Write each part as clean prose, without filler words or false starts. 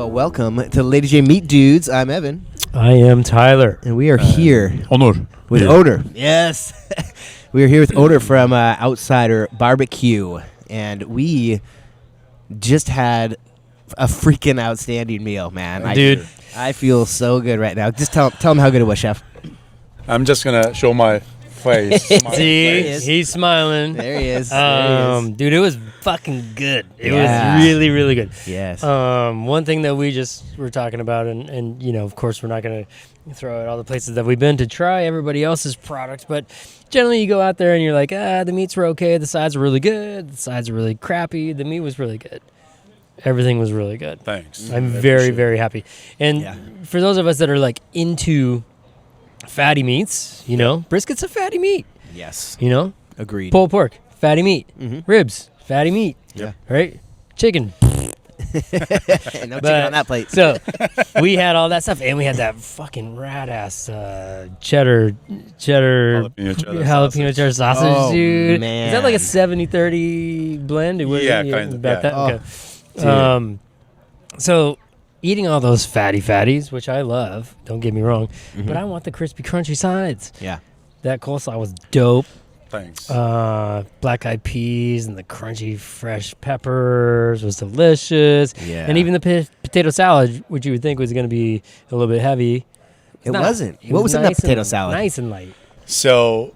Well, welcome to Lady J Meat Dudes. I'm Evan. I am Tyler. And we are here Onur. with Onur. Yes. We are here with Onur from Outsider BBQ. And we just had a freaking outstanding meal, man. Dude. I feel so good right now. Just tell them how good it was, Chef. I'm just going to show my face. See, he's smiling. There he is. Dude, it was fucking good. It Yeah. was really, really good. Yes. One thing that we just were talking about, and you know, of course, we're not going to throw out all the places that we've been to try everybody else's product, but generally you go out there and you're like, the meats were okay, the sides were really good, the sides are really crappy, the meat was really good. Everything was really good. Thanks. I'm very, very happy. And for those of us that are like into fatty meats, you know, brisket's a fatty meat. Yes. You know, Agreed. pulled pork, fatty meat. Mhm. Ribs, fatty meat. Yeah. Right? Chicken. No chicken on that plate. So we had all that stuff, and we had that fucking rad ass cheddar jalapeno cheddar sausage, Oh, dude. man. Is that like a 70-30 blend? Yeah, kind of, about yeah. that. Okay. So eating all those fatties, which I love, don't get me wrong, but I want the crispy, crunchy sides. Yeah. That coleslaw was dope. Thanks. Black eyed peas and the crunchy fresh peppers was delicious. Yeah. And even the potato salad, which you would think was going to be a little bit heavy. It not. wasn't. It What was in that nice potato and- salad? Nice and light. So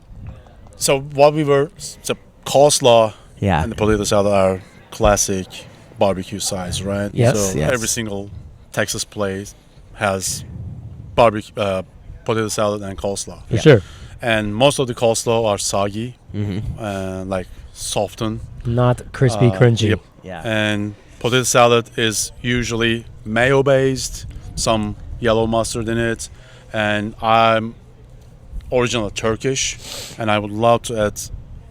what we were, so coleslaw Yeah. and the potato salad are classic barbecue size, right? Yes. So Yes. every single Texas place has barbecue, potato salad and coleslaw. For sure. And most of the coleslaw are soggy, Mm-hmm. like softened. Not crispy, crunchy. Yep. Yeah. And potato salad is usually mayo based, some yellow mustard in it, and I'm originally Turkish, and I would love to add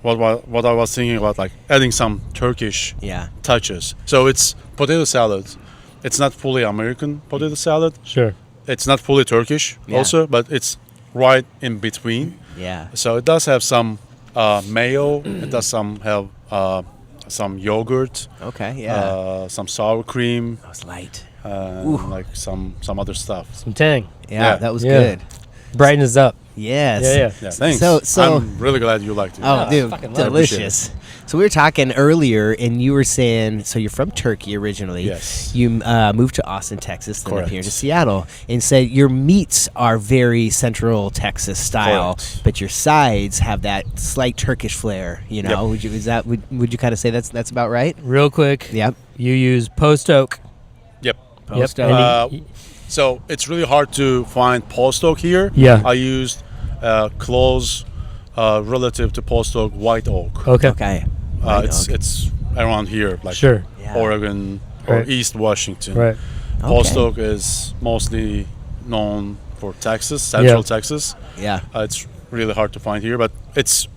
what I was thinking about, like adding some Turkish Yeah. touches. So it's potato salad. It's not fully American potato salad. Sure. It's not fully Turkish Yeah. also, but it's right in between. Yeah. So it does have some mayo. It does have some yogurt. Okay. Yeah. Some sour cream, That was light. like some other stuff. Some tang. Yeah. Yeah. That was Yeah. good. Brighten us up. Yes. Yeah. Yeah, thanks. So- I'm really glad you liked it. Oh, I dude, fucking love it. delicious. So we were talking earlier, and you were saying, so you're from Turkey originally. Yes. You moved to Austin, Texas, then up Correct. here to Seattle, and said your meats are very Central Texas style, Correct. but your sides have that slight Turkish flair. You know, Yep. would you kind of say that's about right? Real quick. Yep. You use post oak. Yep. Post Yep. oak. And So it's really hard to find post oak here. Yeah. I used close relative to post oak white oak. okay. Okay. White oak. It's around here, like Sure. Yeah. Oregon or Right. East Washington. Right. Post Okay. oak is mostly known for Texas, Central Texas. Yeah. It's really hard to find here, but it's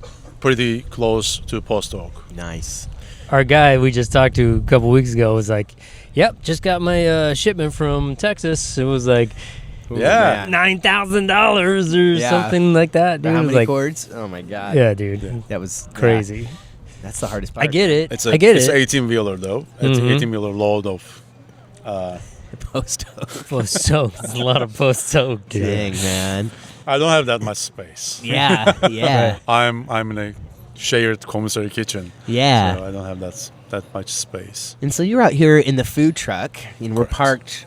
pretty close to post oak. Nice. Our guy we just talked to a couple weeks ago was like, "Yep, just got my shipment from Texas." It was like Yeah. $9,000 or Yeah. something like that. For Dude. how It was many like, cords? Oh my god. yeah, dude, That was crazy. yeah, that's the hardest part. I get it. It's I get it's it. 18-wheeler though. It's Mhm. 18-wheeler load of. Post oak. Post oak. It's a lot of post oak, dude. Dang, man. I don't have that much space. Yeah. Yeah. I'm in a shared commissary kitchen, Yeah. so I don't have that much space. And so you're out here in the food truck, and we're parked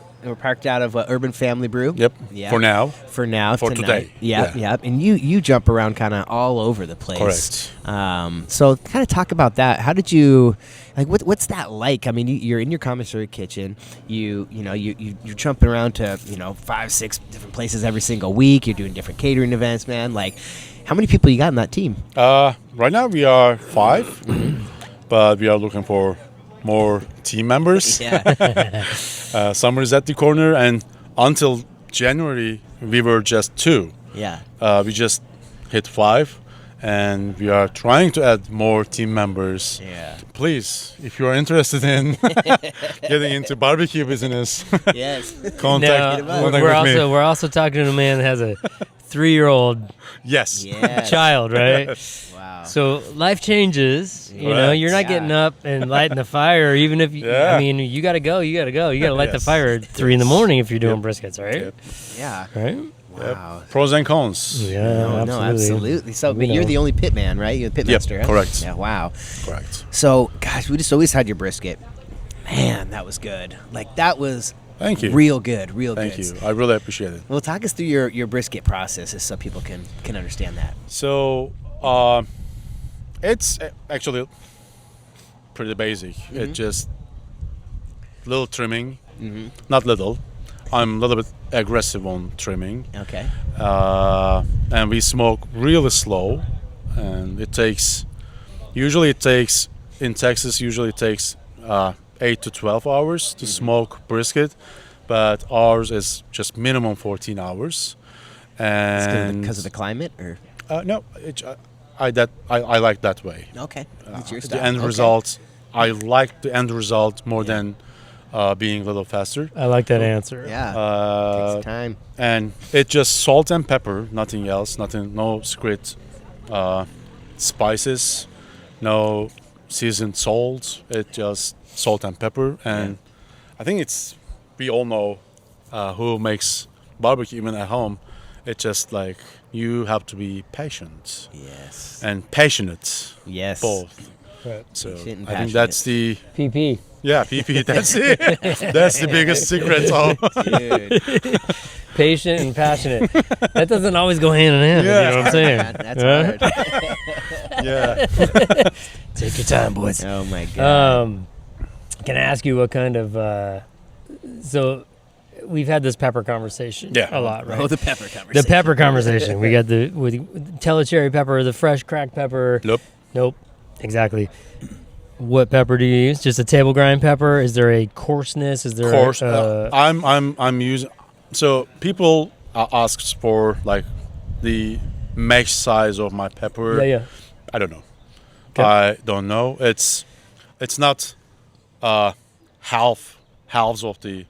out of Urban Family Brew. Yep. Yeah. For now. For now, For tonight. today. Yep, Yeah. yep. And you jump around kind of all over the place. Correct. So kind of talk about that. How did you, like, what's that like? I mean, you're in your commissary kitchen. You're jumping around to 5-6 different places every single week. You're doing different catering events, man. Like, how many people you got in that team? Right now we are 5, but we are looking for more team members. Yeah. Summer is at the corner, and until January we were just 2. Yeah. We just hit 5, and we are trying to add more team members. Yeah. Please, if you are interested in getting into barbecue business, Yes. contact, Now, contact we're with me. also talking to a man that has a 3-year-old Yes. Yes. child, right? Wow. So life changes. You know, Right. you're not Yeah. getting up and lighting the fire, even if you, Yeah. I mean, you got to go. You got to go. You got to light the Yes. fire at 3 in the morning if you're doing Yep. briskets, right? Yep. Yeah. Right? Wow. Pros and cons. Yeah, No, absolutely. So, but You you're know. the only pit man, right? You're the pitmaster. Huh? correct. Yeah. Wow. Correct. So, gosh, we just always had your brisket. Man, that was good. Like that was Thank you. real good. Real Thank good. you. I really appreciate it. Well, talk us through your brisket processes so people can understand that. So, it's actually pretty basic. It's just little trimming, not little. I'm a little bit aggressive on trimming, Okay. and we smoke really slow, and usually it takes in Texas 8 to 12 hours to smoke brisket, but ours is just minimum 14 hours. And Because of the climate, or no, I like that way. okay, it's your The style. end Okay. result, I like the end result more than being a little faster. I like that answer. Yeah. Takes time. And it's just salt and pepper, nothing else, no secret spices, no seasoned salt. It's just salt and pepper. And I think we all know who makes barbecue even at home. It's just like you have to be patient Yes. and passionate, Yes. both. Right. So Patient and I think that's the PP. PP. That's it. That's the biggest secret of. Dude. Patient and passionate. That doesn't always go hand in hand. Yeah. You know what I'm saying? Man, that's Huh? hard. Yeah. Take your time, boys. Oh my god. Can I ask you what kind of? So, we've had this pepper conversation a lot, right? Oh, the pepper conversation. The pepper conversation. We got the telecherry pepper, the fresh cracked pepper. Nope. Exactly. What pepper do you use? Just a table grind pepper? Is there a coarseness? Is there Coarse. a, I'm using. So people asks for like the mesh size of my pepper. Yeah. I don't know. Okay. I don't know. It's not halves of the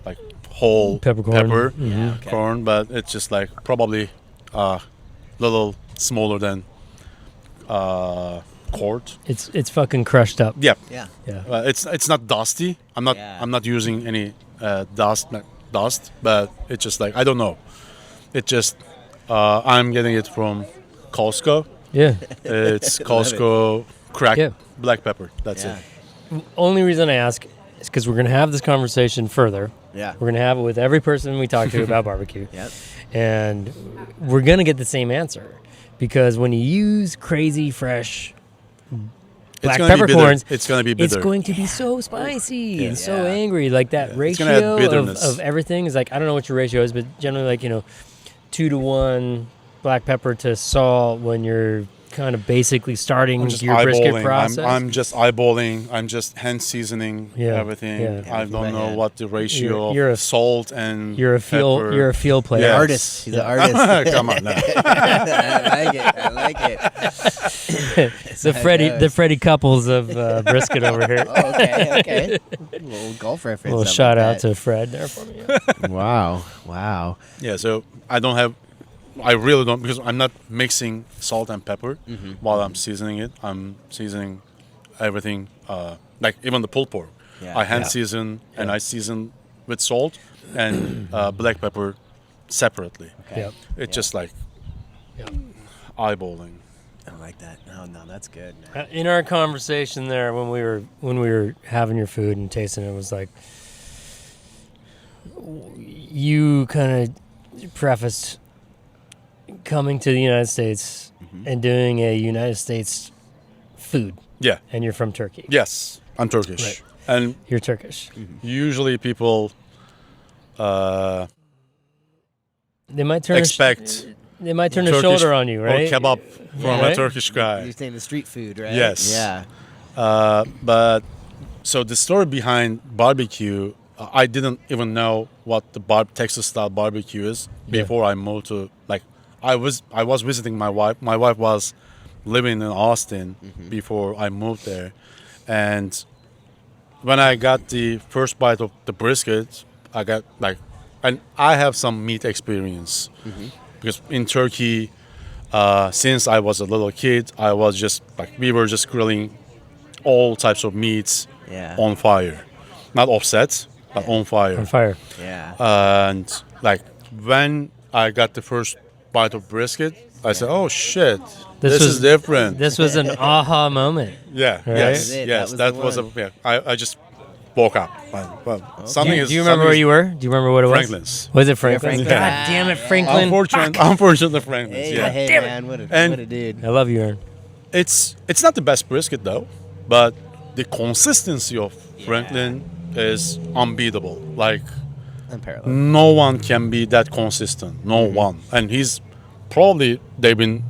like whole Peppercorn. pepper Yeah, okay. corn, but it's just like probably a little smaller than quart. It's fucking crushed up. Yeah. Yeah. Yeah. It's not dusty. I'm not using any dust, but it's just like I don't know. It just I'm getting it from Costco. Yeah. It's Costco cracked Yeah. black pepper. That's Yeah. it. Only reason I ask is because we're gonna have this conversation further. Yeah. We're gonna have it with every person we talk to about barbecue. Yep. And we're gonna get the same answer because when you use crazy fresh black gonna be bitter. peppercorns, It's gonna be bitter. it's going to be so spicy and so Yeah. angry. Like that It's gonna add ratio bitterness. of everything is like I don't know what your ratio is, but generally like 2-to-1 black pepper to salt when you're kind of basically starting I'm just your brisket eyeballing. process. I'm just eyeballing. I'm just hand seasoning everything. yeah. I don't know Yeah. what the ratio You're a- of salt and you're a field pepper. you're a field player. Yeah. Artist. He's an artist. Come on now. I like it. The Freddie Couples of brisket over here. Oh, okay. A little golf reference. A little something shout like out to Fred there for me. that. Wow. Yeah, so I really don't, because I'm not mixing salt and pepper while I'm seasoning it. I'm seasoning everything, like even the pulled pork. Yeah. I hand season and I season with salt and black pepper separately. Okay. Yep. It's just like Yep. eyeballing. I like that. No, that's good. Man. In our conversation there when we were having your food and tasting it, was like you kind of prefaced coming to the United States and doing a United States food. Yeah. And you're from Turkey. Yes, I'm Turkish. Right. And You're Turkish. usually people They might turn expect they might turn a Turkish shoulder on you, right? or kebab from Right. a Turkish guy. You're saying the street food, right? Yes. Yeah. But so the story behind barbecue, I didn't even know what the Texas style barbecue is before I moved to, like, I was visiting my wife. My wife was living in Austin before I moved there, and when I got the first bite of the brisket, I got like, and I have some meat experience because in Turkey, since I was a little kid, I was just like we were just grilling all types of meats Yeah. on fire, not offset, but on fire. On fire. Yeah. And like when I got the first bite of brisket, I said, "Oh shit, this is different." This was an aha moment. Yeah. Right? Yes. That was it. Yes. That That was was the a. Yeah. I just woke up. Well, something Do is. you remember where you were? Do you remember what it was? Franklin's. Was it Franklin? Franklin. God damn it, Franklin. Unfortunately, Franklin's. Hey, Yeah. hey Damn it. man, what a And- what a dude. I love you, Aaron. It's not the best brisket though, but the consistency of Franklin is unbeatable. Like Unparalleled. no one can be that consistent. No one. And they've been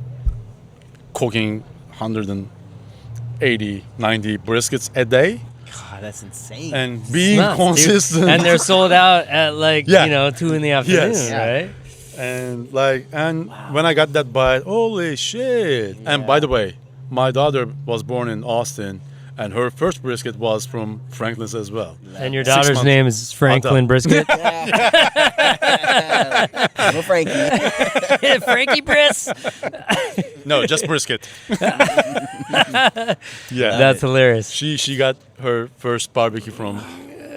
cooking 180, 90 briskets a day God, that's insane. and being Nuts, dude. consistent. And they're sold out at like, Yeah. 2 in the afternoon, Yes. Yeah. right? And when I got that bite, holy shit. And by the way, my daughter was born in Austin and her first brisket was from Franklin's as well. And your 6 daughter's months. name is Franklin Brisket. Well, Frankie. Frankie Briss. No, just brisket. Yeah. That's hilarious. She got her first barbecue from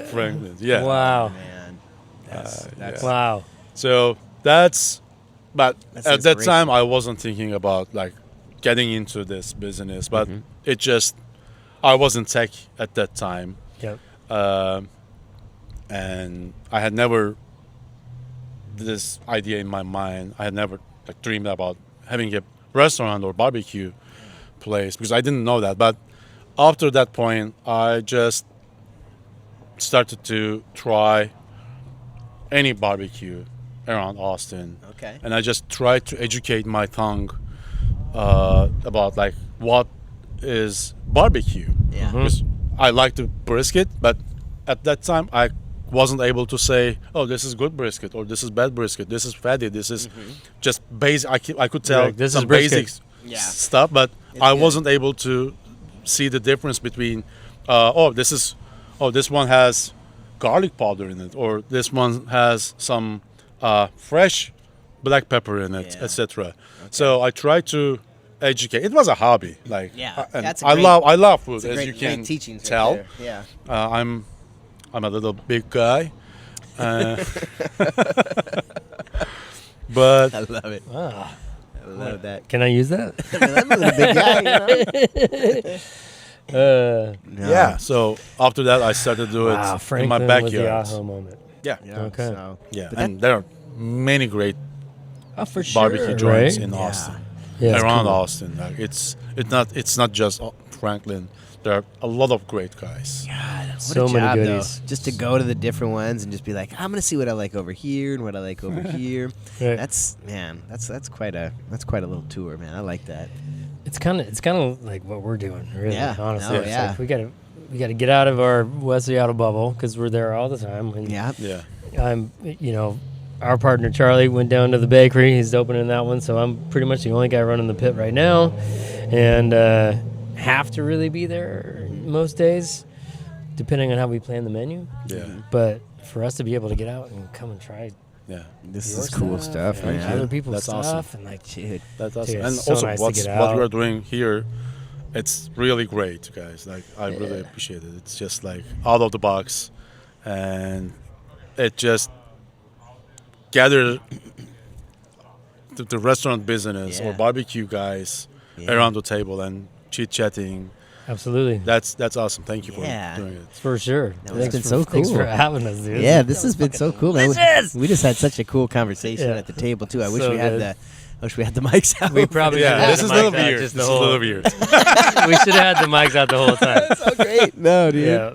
Franklin's. Yeah. Wow. Man, that's Wow. So but That's at that inspirational. time I wasn't thinking about like getting into this business, but it just I was in tech at that time, Yep. and I had never this idea in my mind. I had never like dreamed about having a restaurant or barbecue place because I didn't know that. But after that point, I just started to try any barbecue around Austin. Okay. And I just tried to educate my tongue about like what is barbecue. Yeah. Because I like the brisket, but at that time I wasn't able to say, "Oh, this is good brisket," or "This is bad brisket." This is fatty. This is just basic. I could tell Like, this is some brisket. basic Yeah. stuff, but I good. wasn't able to see the difference between, this one has garlic powder in it, or this one has some fresh black pepper in it, Yeah. etc. So I tried to educate. It was a hobby, like Yeah, and that's a I great- love food, It's a as great, you can great teachings right tell. there. Yeah. I'm a little big guy, but I love it. Wow. I love that. Can I use that? I'm a little big guy, you know? No. yeah. So after that, I started to do it Wow, in Franklin my was the backyard. aha moment. Yeah, Yeah, Okay. So. yeah, But and there are many great Oh, for sure. barbecue joints right? in Yeah. Austin, Yeah, it's around cool. Austin. Like it's not just Franklin. There are a lot of great guys. God, what So a many job, goodies. though. Just to go to the different ones and just be like, I'm gonna see what I like over here and what I like over here. Right. That's quite a little tour, man. I like that. It's kind of like what we're doing, really. Yeah. Honestly, No, It's yeah. like we gotta get out of our West Seattle bubble because we're there all the time. And Yeah. Yeah, our partner Charlie went down to the bakery. He's opening that one, so I'm pretty much the only guy running the pit right now, and have to really be there most days, depending on how we plan the menu. yeah, But for us to be able to get out and come and try yeah. This your is cool stuff, and man. other people's That's stuff, awesome. and like, Dude. That's awesome. Dude, And it's so also, nice to what get we are out. doing here, it's really great, guys. Like I really appreciate it. It's just like out of the box, and it just gathered the restaurant business or Yeah. barbecue guys Yeah. around the table and chit chatting. absolutely, That's awesome. Thank you for Yeah. doing it. for sure. No, it's been for, so Thanks cool. for having us, dude. Yeah, this has been so cool, man. delicious. We just had such a cool conversation Yeah. at the table too. I wish So we had good. the mics out. We probably should Yeah, have this had is the a little mics out weird. just This the is a whole- little weird. We should have had the mics out the whole time. so great. No, dude. Yeah,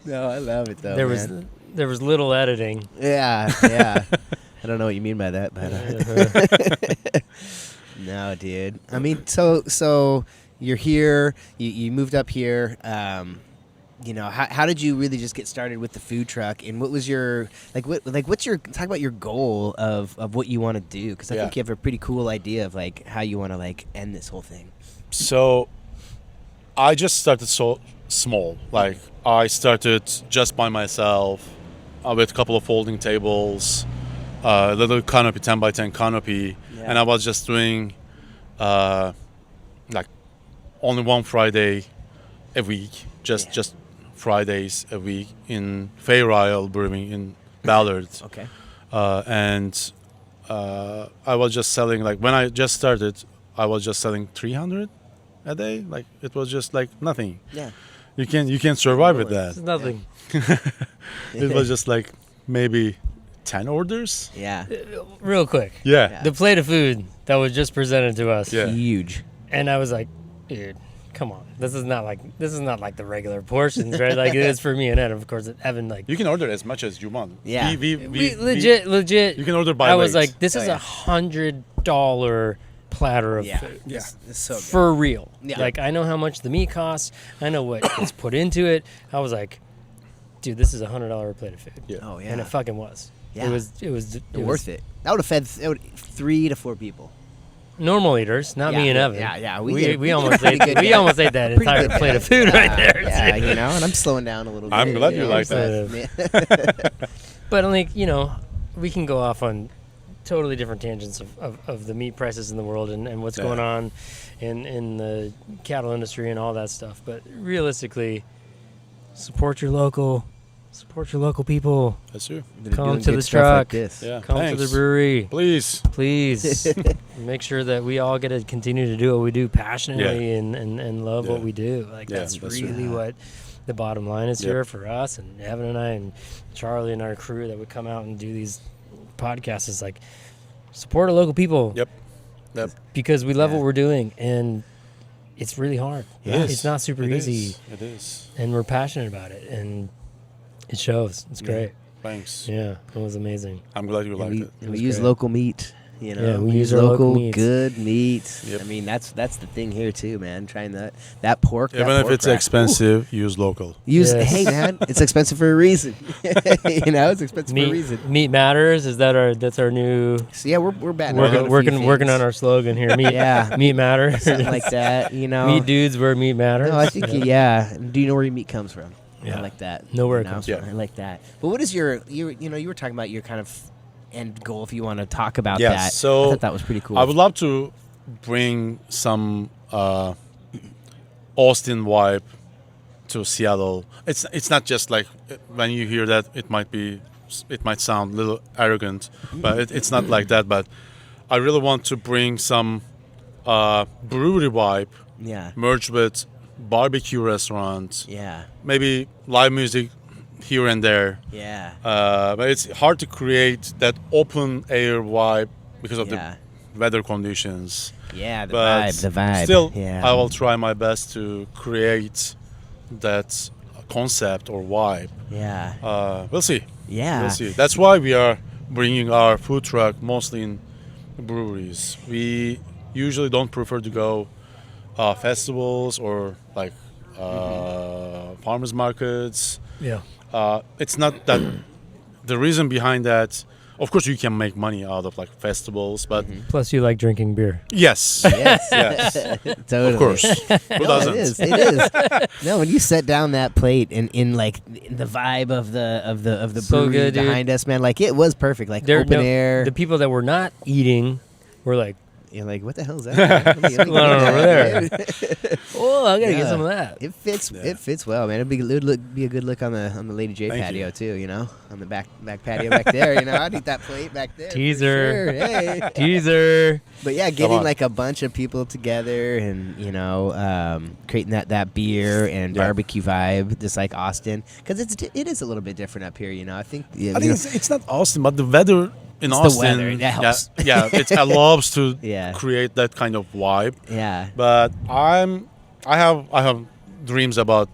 No, I love it though. there was man. there was little editing. Yeah, yeah. I don't know what you mean by that, but no, dude. I mean, so you're here. You moved up here. How did you really just get started with the food truck? And what was your what's your talk about your goal of what you want to do? Because I Yeah. think you have a pretty cool idea of like how you want to like end this whole thing. So I just started so small. Like I started just by myself with a couple of folding tables, a little canopy, 10 by 10 canopy, and I was just doing like only one Friday a week, just Fridays a week in Fair Isle Brewing in Ballard. Okay. And I was just selling, like when I just started, I was just selling 300 a day. Like it was just like nothing. Yeah. You can survive with It's that. nothing. It was just like maybe 10 orders. Yeah. Real quick. Yeah. The plate of food that was just presented to us. Yeah. Huge. And I was like, dude, come on. This is not like the regular portions, right? Like it is for me and Ed. Of course, Evan, like You can order as much as you want. Yeah. we legit. You can order by I was weight. like, this is yeah. $100 platter of Yeah. food. Yeah. It's so good. For real. Yeah. Like I know how much the meat costs. I know what gets put into it. I was like, dude, this is $100 plate of food. Yeah. Oh yeah. And it fucking was. Yeah. It was worth it. That would have fed 3 to 4 people. normal eaters, not me and Evan. Yeah. We almost ate that entire good plate guy. of food right there. Yeah, you know, and I'm slowing down a little bit. I'm glad you know, like so- But like, we can go off on totally different tangents of the meat prices in the world and what's going on in the cattle industry and all that stuff. But realistically, support your local people. That's true. Come Doing to good the stuff like truck. this. Yeah. Come Thanks. to the brewery. Please. Please make sure that we all get to continue to do what we do passionately and love what Yeah. we do. Like Yeah, that's that's really right. what the bottom line is Yep. here for us and Evan and I and Charlie and our crew that would come out and do these podcasts is like support our local people. Yep. Because we love Yeah. what we're doing and it's really hard. It is. It's not super It easy is. It is. and we're passionate about it and it shows. It's Yeah. great. Thanks. Yeah, it was amazing. I'm glad you liked we it. we was use great. local meat. You know, Yeah, we use our local meats. good meat. Yep. I mean, that's the thing here too, man. Trying that pork. that Even if pork it's rack. expensive, use local. Ooh. Use Yes. hey man, it's expensive for a reason. You know, it's expensive for a reason. Meat matters. Is that's our new So yeah, we're batting around a few working on things. our slogan here. Meat, Yeah. meat matters. Something like that. You know, Meat dudes where meat matters. No, I think yeah. Do you know where your meat comes from? Yeah. I like that. Know where You it comes from. I like that. But what is you were talking about your kind of end goal if you want to talk about Yes, that. so I thought that was pretty cool. I would love to bring some Austin vibe to Seattle. It's not just like when you hear that it might sound a little arrogant, but it's not like that. But I really want to bring some brewery vibe yeah. merged with barbecue restaurants, Yeah. maybe live music here and there. Yeah. But it's hard to create that open air vibe because of Yeah. the weather conditions. Yeah, the But vibe. still, yeah. I will try my best to create that concept or vibe. Yeah. We'll see. Yeah. We'll see. That's why we are bringing our food truck mostly in breweries. We usually don't prefer to go festivals or like farmers markets. yeah. It's not that the reason behind that. Of course, you can make money out of like festivals, but Plus, you like drinking beer. yes, Yes. yes, Totally. of course. Who No, doesn't? it is. It is. No, when you set down that plate and in the vibe of the So brewery good, dude. behind us, man, like it was perfect. Like open air. The people that were not eating were like, You're like, what the hell is that? Let me going on get over that, there? "Oh, I gotta get Yeah. some of that." It fits. Yeah. It fits well, man. It'd be a good look on the Lady J Thank patio you. too. You know, on the back patio back there. You know, I'd eat that plate back there. for Teaser. sure. Hey. Teaser. But yeah, getting on. like a bunch of people together and creating that beer and Yeah. barbecue vibe, just like Austin, because it is a little bit different up here. You know, I think. Yeah, I think it's not Austin, but the weather in It's the Austin, weather, that helps. yeah, it allows to Yeah. create that kind of vibe. yeah. But I have dreams about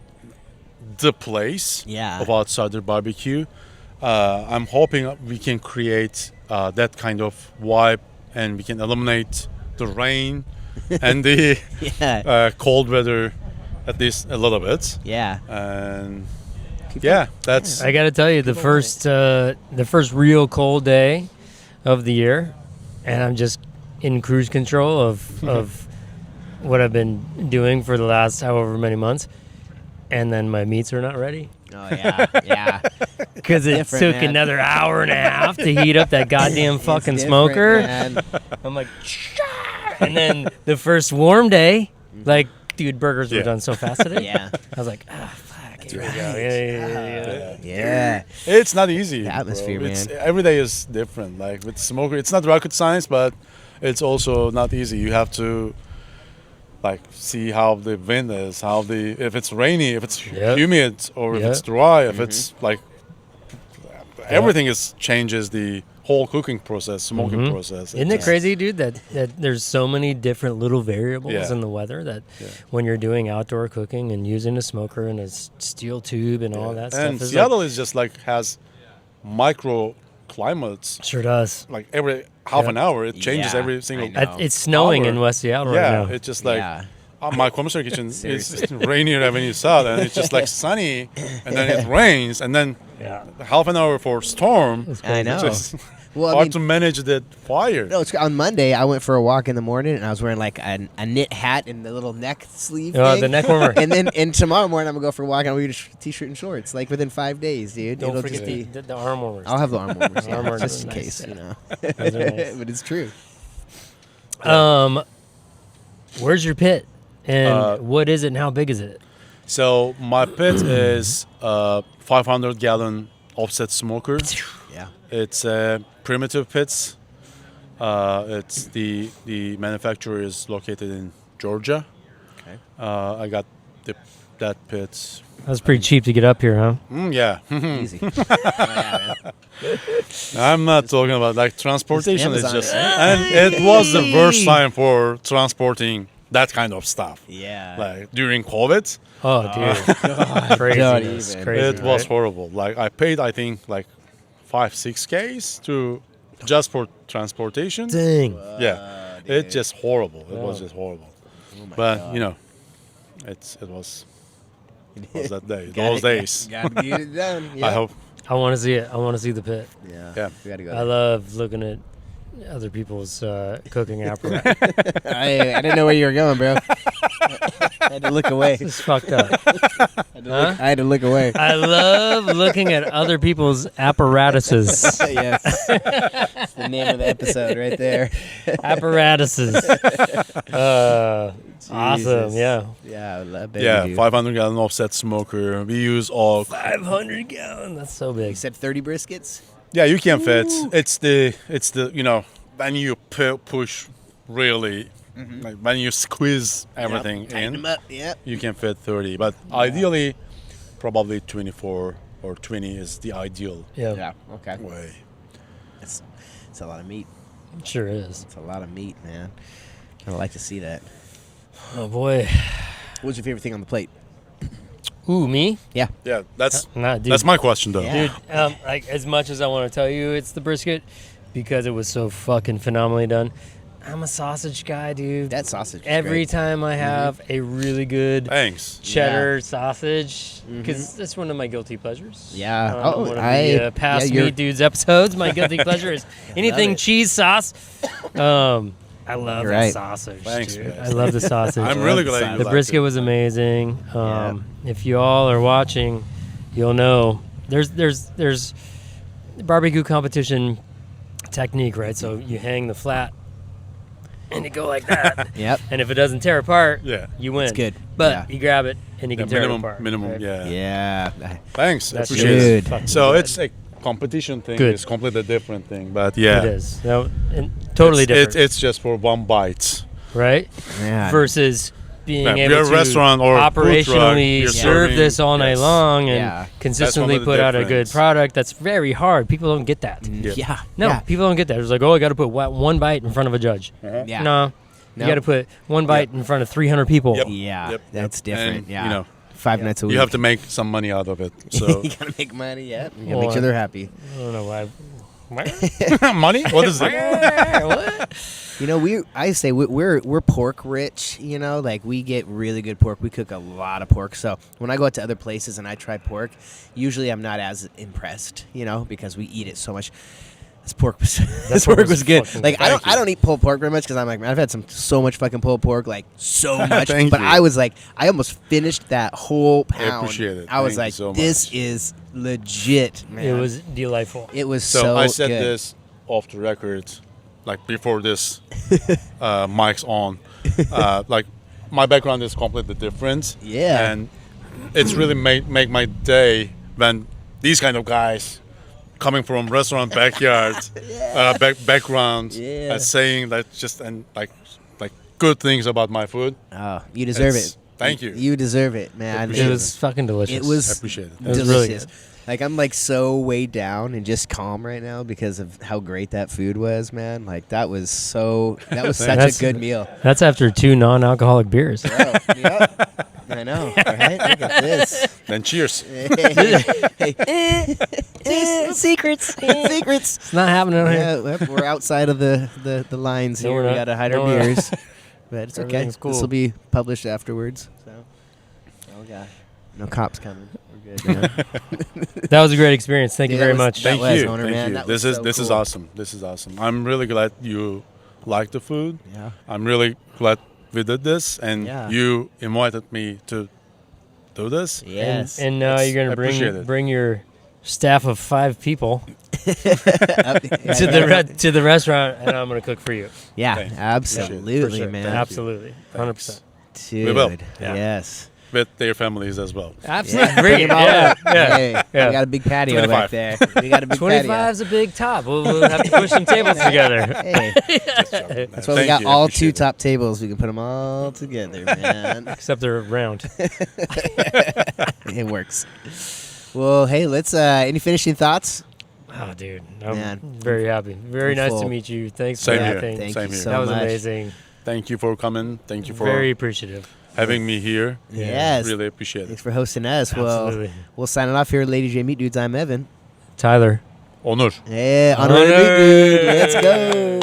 the place Yeah. of Outsider BBQ. I'm hoping we can create that kind of vibe, and we can eliminate the rain and the Yeah. cold weather at least a little bit. Yeah. And Keep yeah, that's I gotta tell you, the first real cold day of the year, and I'm just in cruise control of what I've been doing for the last however many months, and then my meats are not ready. Oh yeah, yeah. Because it Different, took man. another hour and a half to heat up that goddamn fucking It's smoker. different, man. I'm like, and then the first warm day, like, dude, burgers were Yeah. done so fast today. Yeah. I was like, ah, fuck, here we right. go. Yeah. Yeah. It's not easy. The atmosphere, bro. It's, man. every day is different. Like with smoker, it's not rocket science, but it's also not easy. You have to like see how the wind is, if it's rainy, if it's Yep. humid, or if Yep. it's dry, if it's like everything is changes the whole cooking process, smoking process. Isn't it crazy, dude, that there's so many different little variables Yeah. in the weather that Yeah. when you're doing outdoor cooking and using a smoker and a steel tube and all that And stuff. Seattle is just like has micro climates. Sure does. Like every half Yeah. an hour, it changes Yeah, every single. I know. It's snowing in Hour. West Seattle Yeah, right now. it's just like Yeah. my commercial kitchen is Seriously. rainier than when you saw it, and it's just like sunny, and then it rains, and then Yeah. half an hour for storm. I know. It's just Well, I hard mean, to manage the fire. no, it's, on Monday I went for a walk in the morning and I was wearing like a knit hat and the little neck sleeve Oh, thing. the neck warmer. and tomorrow morning I'm gonna go for a walk and I'll wear a t-shirt and shorts like within 5 days, dude. Don't It'll forget just be. the arm warmers. I'll have the arm warmers, yeah, Arm warmers just are in nice, case, yeah. you know. Those are nice. But it's true. Where's your pit? And Uh, what is it and how big is it? So my pit is a 500-gallon offset smoker. Yeah. It's primitive pits. It's the manufacturer is located in Georgia. Okay. I got that pit. That's pretty cheap to get up here, huh? Yeah. Easy. Oh, yeah, man. I'm not talking about like transportation. Is Amazon, just yeah. and it was the worst time for transporting that kind of stuff. Yeah. Like during COVID, Oh, dude. Don't Craziness. even. Crazy, it was right? horrible. Like I paid, I think, like 5-6Ks to just for transportation. Dang. Yeah, dude. it's just horrible. It was Oh. just horrible. Oh my But God. you know, it was that day, Gotta- those days. Gotta get it done. I Yeah. hope. I want to see it. I want to see the pit. Yeah. Yeah. We gotta go. I there. love looking at other people's cooking apparatus. I didn't know where you were going, bro. I had to look away. It's fucked up. Huh? I had to look away. I love looking at other people's apparatuses. Yes. That's the name of the episode right there. Apparatuses. Awesome. Jesus. Yeah. Yeah, I love it. Yeah, 500-gallon offset smoker. We use all. 500 gallon. That's so big. You said 30 briskets? Yeah, you can fit. It's the you know when you push really, like when you squeeze everything Tighten in, them up. Yep. you can fit 30. But ideally, probably 24 or 20 is the ideal Yeah. Yeah. Okay. way. It's a lot of meat. Sure is. It's a lot of meat, man. I'd like to see that. Oh, boy. What's your favorite thing on the plate? Ooh, me? Yeah, that's Nah, dude. that's my question though. Yeah. Dude, like as much as I want to tell you it's the brisket because it was so fucking phenomenally done. I'm a sausage guy, dude. That sausage. is Every great. time I have a really good Thanks. cheddar sausage, because that's one of my guilty pleasures. Yeah. On one of the past yeah, you're- Meat Dudes episodes, my guilty pleasure is anything it. cheese sauce. I love You're that right. sausage, Thanks, dude. man. I love the sausage. I'm really the glad you size. The liked brisket it. was amazing. If you all are watching, you'll know there's barbecue competition technique, right? So you hang the flat and you go like that. Yep. And if it doesn't tear apart, Yeah. you win. It's good. But Yeah. you grab it and you Yeah, can tear minimum, it apart. minimum. right? Yeah. Yeah. Thanks. That's Appreciate good. it. fucking So good. it's a competition thing. Good. It's completely different thing. But yeah, It is. No, and totally different, It's just for one bite. right? Yeah. Versus being Yeah, able we're a to restaurant or a food truck, operationally you're serve serving- this all night yes. long and Yeah. consistently That's one put of out the a good difference. product. That's very hard. People don't get that. Yeah. Yeah. No, Yeah. people don't get that. It's like, oh, I got to put one bite in front of a judge. Yeah. No, No. you got to put one bite in front of 300 people. Yep. Yeah. Yep, That's yep. different. And, yeah. you know, 5 nights a week. you have to make some money out of it. So you gotta make money. Yeah. You gotta Well, make sure they're happy. I don't know why. money? What is it? What? You know, I say we're pork rich. You know, like we get really good pork. We cook a lot of pork. So when I go out to other places and I try pork, usually I'm not as impressed. You know, because we eat it so much. This pork was this pork pork was was good. fucking Like good. I don't eat pulled pork very much because I'm like, man, I've had so much fucking pulled pork, like so much. Thank But you. I was like, I almost finished that whole pound. appreciate it. I was Thank you like, so this much. is legit, man. It was delightful. It was So, so I said good. this off the record, like before this mic's on. Like my background is completely different. Yeah. And it's really make my day when these kind of guys coming from restaurant backyard background Yeah. saying that just and like good things about my food. Oh, you deserve It's- it. thank you. You deserve it, man. Appreciate It was fucking delicious. It was I appreciate it. It was really delicious. good. Like I'm like so weighed down and just calm right now because of how great that food was, man. Like that was such That's- a good meal. That's after 2 non-alcoholic beers. Bro, yep. I know, right? Look at this. Then cheers. Secrets. Secrets. It's not happening out here. Yeah, well, we're outside of the lines No, here. we're We not. gotta hide No, our we're not. beers. But it's okay. Everything's cool. This will be published afterwards. So, oh god, no cops coming. We're good. Man. That was a great experience. Thank you Yeah, very that was- much. that Thank was, you. Onur, Thank man. you. That This was is so this is cool. awesome. This is awesome. I'm really glad you like the food. Yeah. I'm really glad we did this, and Yeah. you invited me to do this. Yes. And now Yes, you're I gonna appreciate it. bring your staff of 5 people Yeah, to the restaurant, and I'm gonna cook for you. yeah, Thanks. absolutely, For sure. man. Thank you. Absolutely, 100%. Dude, We will. Yeah. Yes. With their families as well. Absolutely, Yeah, bring bring it. them all Yeah, up. yeah. Hey, Yeah. we got a big patio back 25. there. We got a big 25 is a big top. We'll have to push some tables together. patio. Hey, that's why we Thank got you, all appreciate 2 it. top tables. We can put them all together, man. Except they're round. It works. Well, hey, let's. Any finishing thoughts? Oh, dude, I'm Man. very happy. Very I'm nice full. to meet you. Thanks Same for here. everything. Thank Same you here. so That was much. amazing. Thank you for coming. Thank you for Very appreciative. having me here. Yes. Really appreciate it. Thanks for hosting us. Absolutely. Well, we'll sign it off here, Lady J Meat Dudes. I'm Evan. Tyler. Onur. Yeah, on Honor. Meat Dude. Let's go.